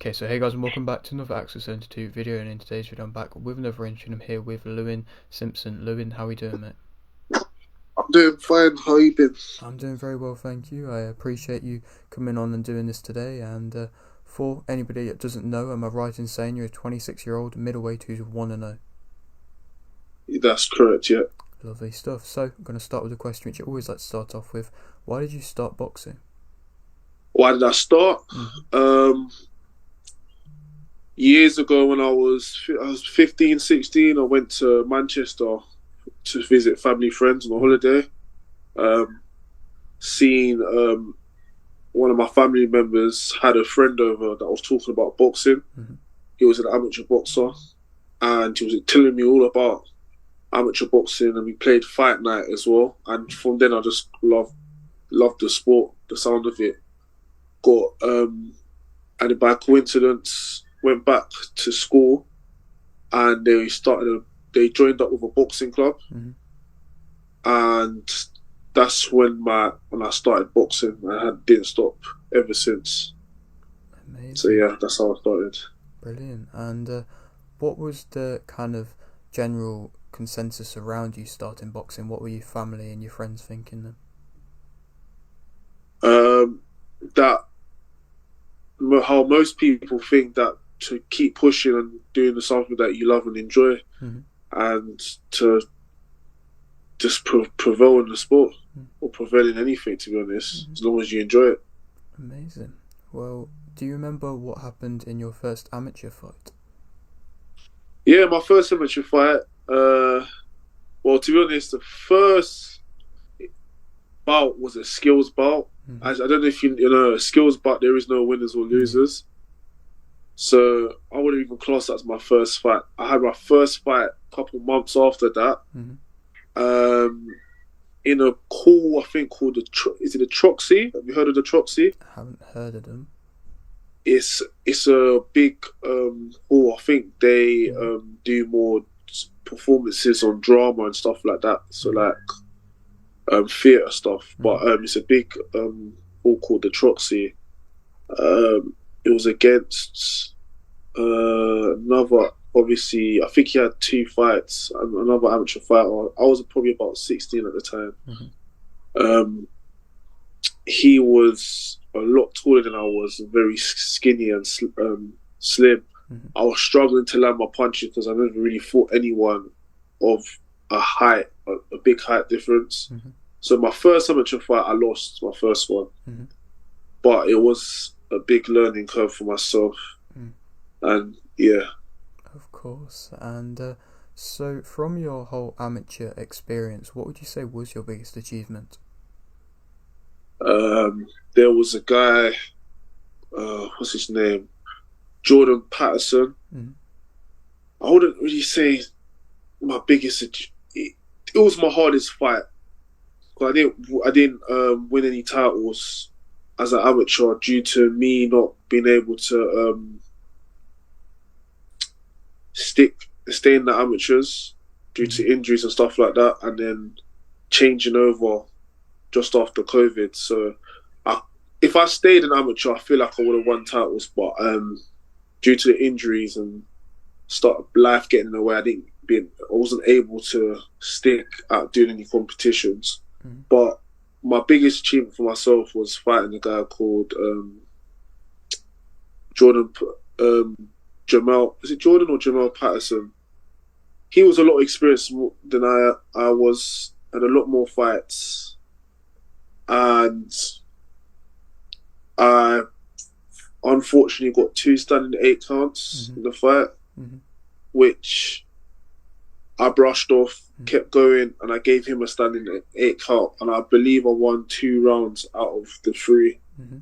Okay, so hey guys, and welcome back to another Access 72 video, and in today's video I'm back with another entry, and I'm here with Lewin Simpson. Lewin, how are we doing, mate? I'm doing fine. How you been? I'm doing very well, thank you. I appreciate you coming on and doing this today, and for anybody that doesn't know, am I right in saying you're a 26-year-old middleweight who's 1-0? That's correct, yeah. Lovely stuff. So, I'm going to start with a question which I always like to start off with. Why did you start boxing? Why did I start? Mm-hmm. Um, Years ago when I was 15, 16, I went to Manchester to visit family friends on a Mm-hmm. holiday. Um, Seeing one of my family members had a friend over that was talking about boxing. Mm-hmm. He was an amateur boxer, and he was telling me all about amateur boxing, and we played fight night as well. And from then I just loved the sport, the sound of it. Got and by coincidence went back to school, and they joined up with a boxing club, Mm-hmm. and that's when I started boxing. Didn't stop ever since. So Amazing. yeah, that's how I started. Brilliant. And what was the kind of general consensus around you starting boxing? What were your family and your friends thinking then? um that How most people think that to keep pushing and doing something that you love and enjoy, Mm-hmm. and to just prevail in the sport, or prevail in anything, to be honest, Mm-hmm. as long as you enjoy it. Amazing. Well, do you remember what happened in your first amateur fight? Yeah, my first amateur fight. Well, to be honest, the first bout was a skills bout. Mm-hmm. I don't know if you know a skills bout. There is no winners or Yeah. losers. So I wouldn't even class that as my first fight. I had my first fight a couple months after that. Mm-hmm. Um, in a call, I think called is it the Troxy? Have you heard of the Troxy? I haven't heard of them. It's a big hall. I think they Mm-hmm. do more performances on drama and stuff like that. So Mm-hmm. like theatre stuff. Mm-hmm. But it's a big hall called the Troxy. It was against another. Obviously, I think he had two fights. Another amateur fighter. I was probably about 16 at the time. Mm-hmm. Um, he was a lot taller than I was, very skinny and slim. Mm-hmm. I was struggling to land my punches because I never really fought anyone of a big height difference. Mm-hmm. So my first amateur fight, I lost my first one, Mm-hmm. but it was a big learning curve for myself. Mm. And yeah, Of course. And so, from your whole amateur experience, what would you say was your biggest achievement? there was a guy. What's his name? Jordan Patterson. Mm-hmm. I wouldn't really say my biggest. It was my hardest fight. I didn't win any titles as an amateur due to me not being able to stay in the amateurs due Mm-hmm. to injuries and stuff like that, and then changing over just after COVID. So, I, if I stayed an amateur, I feel like I would have won titles, but due to the injuries and start life getting in the way, I wasn't able to stick at doing any competitions. Mm-hmm. But my biggest achievement for myself was fighting a guy called Jordan Jamal. Is it Jordan or Jamal Patterson? He was a lot of experienced than I was, had a lot more fights, and I unfortunately got two standing eight counts Mm-hmm. in the fight, Mm-hmm. which I brushed off, Mm-hmm. kept going, and I gave him a standing eight count, and I believe I won 2 rounds out of the three, Mm-hmm.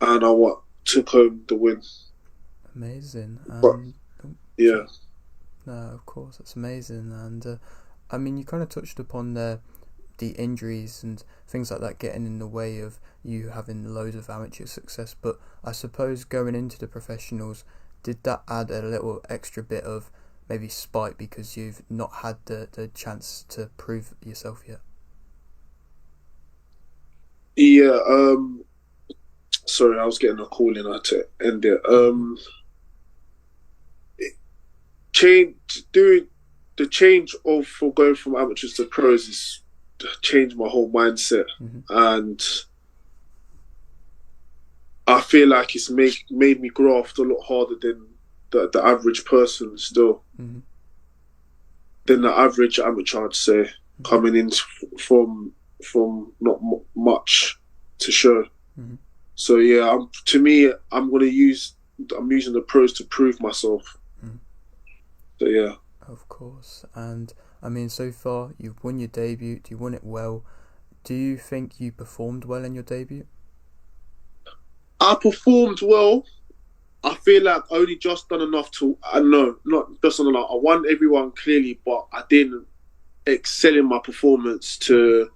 and took home the win. Amazing. But And so, yeah, no, of course, that's amazing. And I mean, you kind of touched upon the injuries and things like that getting in the way of you having loads of amateur success. But I suppose going into the professionals, did that add a little extra bit of maybe spite because you've not had the chance to prove yourself yet? yeah. Sorry, I was getting a call in. I had to end it. Mhm. Change doing the change of for going from amateurs to pros is changed my whole mindset, Mhm. and I feel like it's made me graft a lot harder than the average person still, Mhm. than the average amateur, I'd say, Mhm. coming in from not much to show. Mhm. So yeah, to me, I'm using the pros to prove myself. Mhm. So yeah, Of course. And I mean, so far you've won your debut. You won it well. Do you think you performed well in your debut? I performed well. I feel like I only just done enough to. I know, not just done enough. I won everyone clearly, but I didn't excel in my performance Mhm.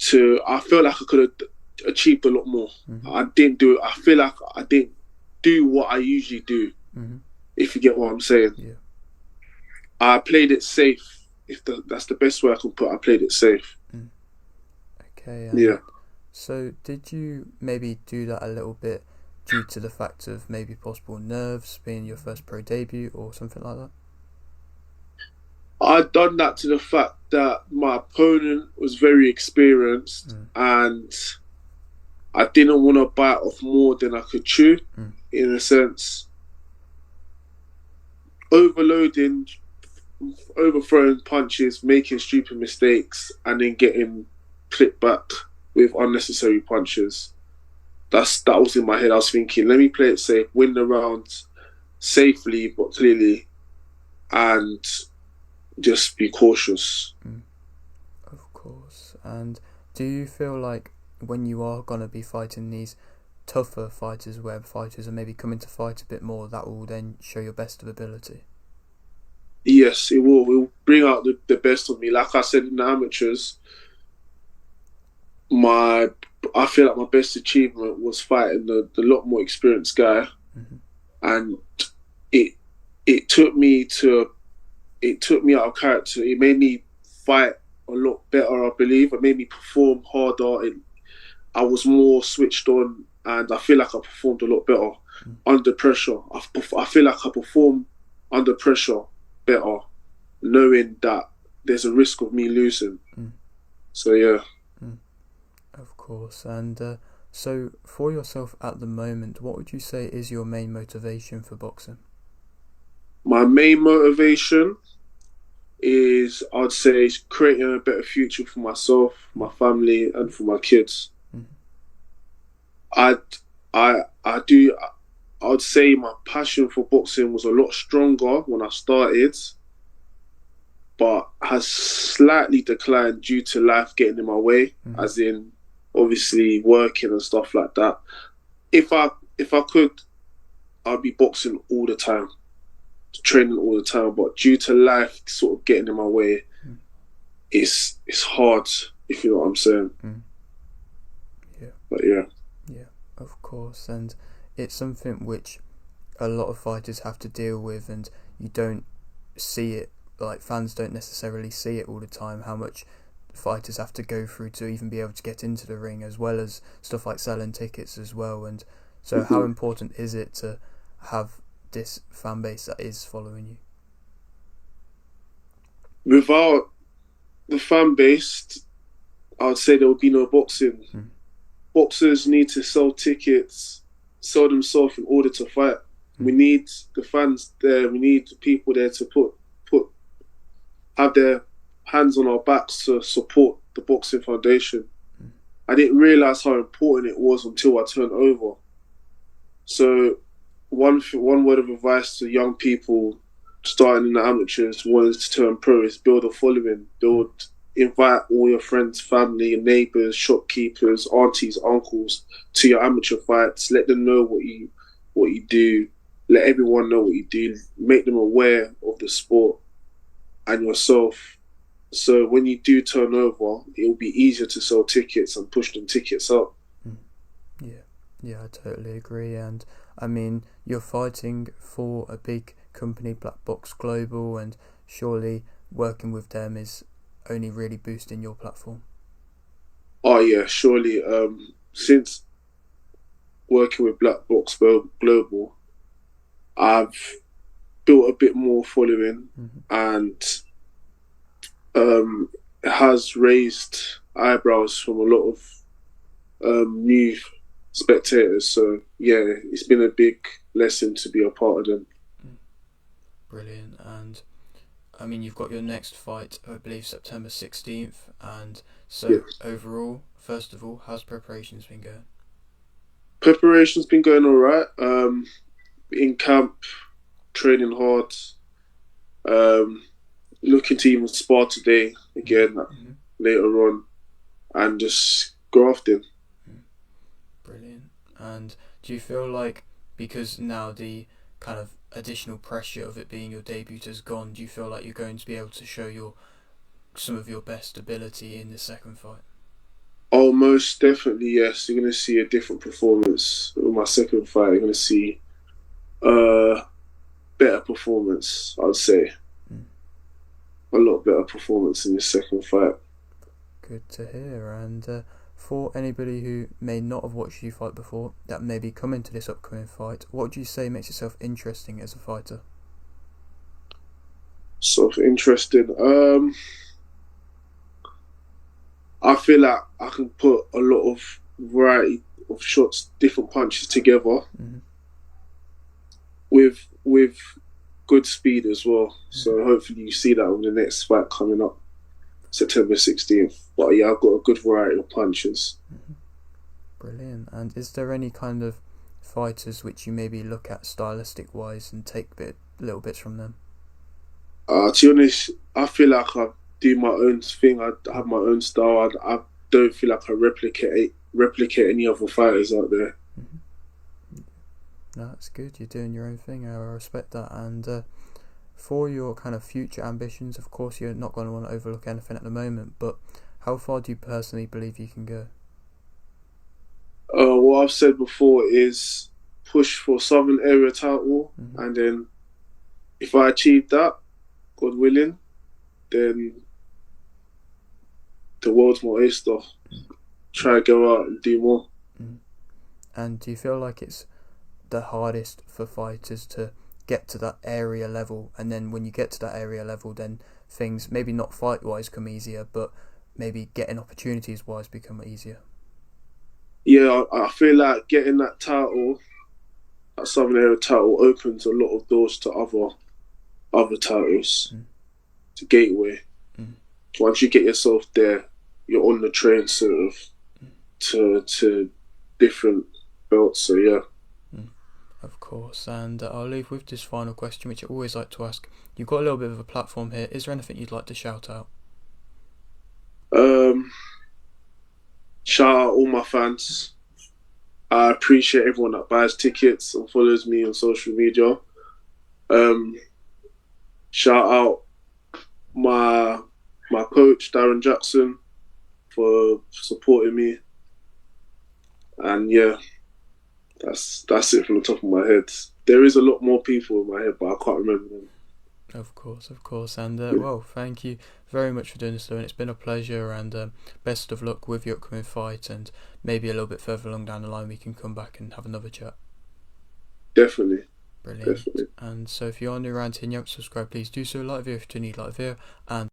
to. I feel like I could have achieved a lot more. Mhm. I didn't do it. I feel like I didn't do what I usually do. Mhm. If you get what I'm saying, Yeah. I played it safe. That's the best way I can put. I played it safe. Mm. Okay. And Yeah. so, did you maybe do that a little bit due to the fact of maybe possible nerves being your first pro debut or something like that? I done that to the fact that my opponent was very experienced Mm. and I didn't want to bite off more than I could chew, Mm. in a sense. Overloading, overthrowing punches, making stupid mistakes, and then getting clipped back with unnecessary punches. That was in my head. I was thinking, let me play it safe, win the round safely but clearly, and just be cautious. Mm. Of course. And do you feel like when you are gonna be fighting these tougher fighters, where fighters are maybe coming to fight a bit more, that will then show your best of ability? Yes, it will. It will bring out the best of me. Like I said in the amateurs, my I feel like my best achievement was fighting the lot more experienced guy, Mm-hmm. and it it took me to it took me out of character. It made me fight a lot better, I believe. It made me perform harder. I was more switched on, and I feel like I performed a lot better Mm. under pressure. I feel like I perform under pressure better, knowing that there's a risk of me losing. Mm. So yeah, Mm. Of course. And so, for yourself at the moment, what would you say is your main motivation for boxing? my main motivation is, I'd say, creating a better future for myself, Mm. my family, and for my kids. Mm. I I do. I'd say my passion for boxing was a lot stronger when I started, but has slightly declined due to life getting in my way, Mm-hmm. as in obviously working and stuff like that. If I could, I'd be boxing all the time, training all the time. But due to life sort of getting in my way, Mm. it's hard. If you know what I'm saying. Mm. Yeah. But yeah, Yeah. Of course. And it's something which a lot of fighters have to deal with, and you don't see it, like fans don't necessarily see it all the time, how much fighters have to go through to even be able to get into the ring, as well as stuff like selling tickets as well. And so how mm-hmm. important is it to have this fan base that is following you? Without the fan base, I would say there would be no boxing. Mm. Boxers need to sell tickets, sell themselves in order to fight. We Mm. need the fans there. We need the people there to put have their hands on our backs to support the boxing foundation. Mm. I didn't realize how important it was until I turned over. So, one word of advice to young people starting in the amateurs wanting to turn pro is build a following, Mm. invite all your friends, family, your neighbors, shopkeepers, aunties, uncles to your amateur fights. Let them know what you do. Let everyone know what you do. Make them aware of the sport and yourself. So when you do turn over, it will be easier to sell tickets and push them tickets up. Mm. Yeah, yeah, I totally agree. And I mean, you're fighting for a big company, Black Box Global, and surely working with them is only really boosting your platform. Oh yeah, surely. Since working with Black Box Global, I've built a bit more following, and it has raised eyebrows from a lot of new spectators. So yeah, it's been a big lesson to be a part of them. Brilliant. And I mean, you've got your next fight, I believe, September 16th. And so Yeah. overall, first of all, how's preparations been going? Preparation's been going all right. In camp, training hard. Um, Looking to even spar today again later on, and just grafting. Brilliant. And do you feel like, because now the kind of additional pressure of it being your debut has gone, do you feel like you're going to be able to show some of your best ability in the second fight? Oh, most definitely, yes. You're going to see a different performance with my second fight. You're going to see a better performance, I'd say. A lot better performance in the second fight. Good to hear. And for anybody who may not have watched you fight before, that may be coming to this upcoming fight, what would you say makes yourself interesting as a fighter? Sort of interesting. I feel like I can put a lot of variety of shots, different punches together with good speed as well. So hopefully you see that with the next fight coming up, September 16th. But yeah, I've got a good variety of punches. Brilliant. And is there any kind of fighters which you maybe look at stylistic wise and take little bits from them? To be honest, I feel like I do my own thing. I have my own style. I don't feel like I replicate any other fighters out there. No, that's good. You're doing your own thing. I respect that. And for your kind of future ambitions, of course, you're not going to want to overlook anything at the moment. But how far do you personally believe you can go? What I've said before is push for Southern Area title, and then if I achieve that, God willing, then the world's my oyster. Try to go out and do more. And do you feel like it's the hardest for fighters to get to that area level, and then when you get to that area level, then things maybe not fight wise come easier, but maybe getting opportunities wise become easier? Yeah, I feel like getting that title, that Southern Area title, opens a lot of doors to other titles, to gateway. Once you get yourself there, you're on the train sort of to different belts. So yeah. Of course. And I'll leave with this final question, which I always like to ask. You've got a little bit of a platform here. Is there anything you'd like to shout out? Shout out all my fans. I appreciate everyone that buys tickets and follows me on social media. Shout out my coach Darren Jackson for supporting me, and yeah, that's it from the top of my head. There is a lot more people in my head, but I can't remember them. Of course. And well, thank you very much for doing this, Lewin. It's been a pleasure, and best of luck with your upcoming fight, and maybe a little bit further along down the line we can come back and have another chat. Definitely. Brilliant. Definitely. And so if you're new around here and you haven't subscribed, please do so. Like the video if you need like the video, and